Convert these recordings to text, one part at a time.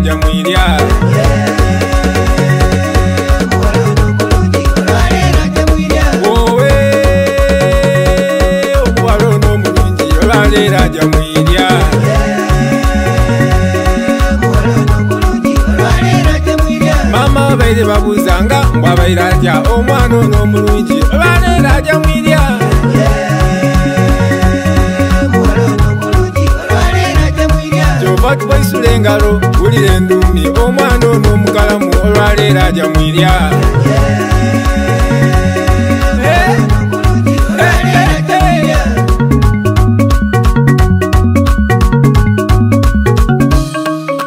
jamwirya wowe omuwala ono omulungi olwaleero jamwirya mama abaire babuuzanga mbw abaire atya omwana ono omulungi olwaleero jamwirya kyova tubaisula engalo wulira enduumi omwana ono omukalamu olwaleero jamwirya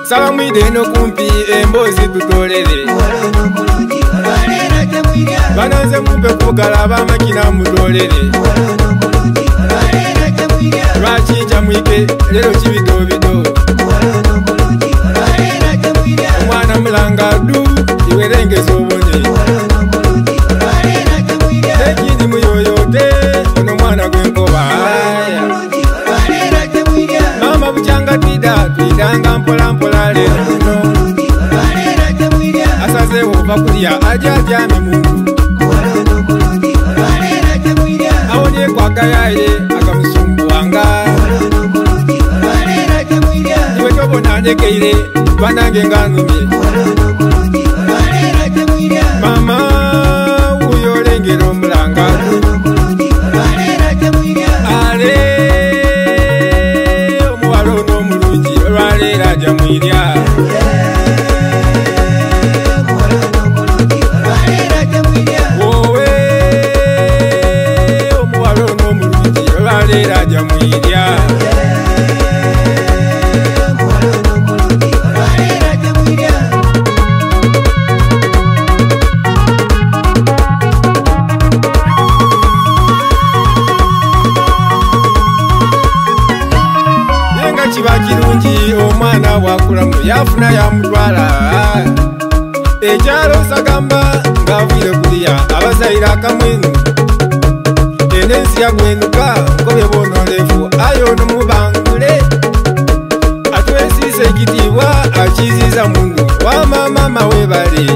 saba mwide eno kumpi emboozi tutolere bananze mumpe kugala abamakina mutolere lwaki jamwike lero kibidobido omwana mulangadu iwerengeza obone ekindi muyoyote ono mwana gwenkoba mama bukyanga twidanga mpolampola lero muno asazeewo ova kulya aja atyame mundu awonye kwagayaye agamusumbuwanga iwe kyobona ndekeire banange nganumye mama wuyo olengera omulangadu ale omuwala ono omulungi olwaleero jamwirya wowe omuwala ono omulungi olwaleero jamwirya kiba kirungi omwana bwakulamu yafuna yamutwala ekyalo sagamba ng'avuire kulya abazaire akamwenu enensi yagwenuka nkobe bonolefu ayo nomubangule atwesiisa ekitiibwa akiziza mundu wamamama webale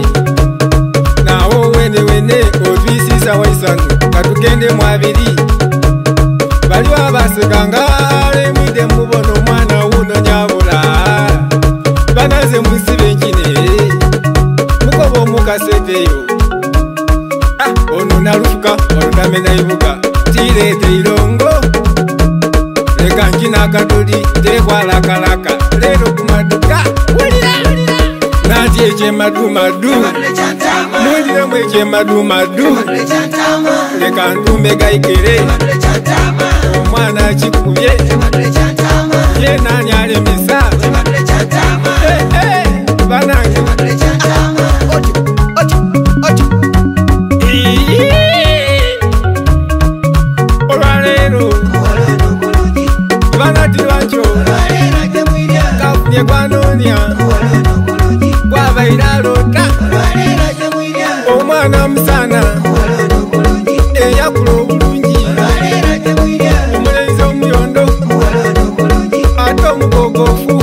nawo wenewene otwisiisa waisanu katugendemu abiri baliwo abasekanga alemwide mubona omwana wuno nyabula banaze musibe enkine mukoba omukaseteyo ono nalufuka olunamena ibuga tirete irongo leka nkina akatuli tekwalakalaka lero kumaduka wulira nati ekyemadumadu muliremu ekyemadumadu leka ntumbe gaikere omwana akikubye ye nani alemesa banange olwaleero banati lwakyo kafunye gwanoonya gwabaire alota omwana musana eyakula obulungi omulenzi omuyondo ate omugogofu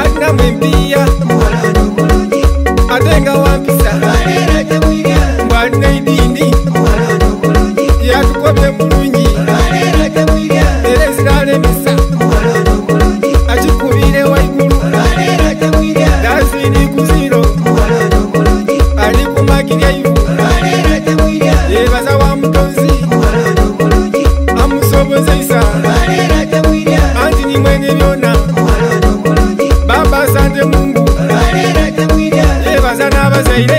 alinamu empiya ate nga wampisa mbwalina idindi yatukobye bulungi era eziralemesa akikubire waigulu dazini kuziro ali kumakirya ivu yebaza wa mutonzi amusobozeisa anti ni mwene byona baba asante mungu yebaza n'abazaire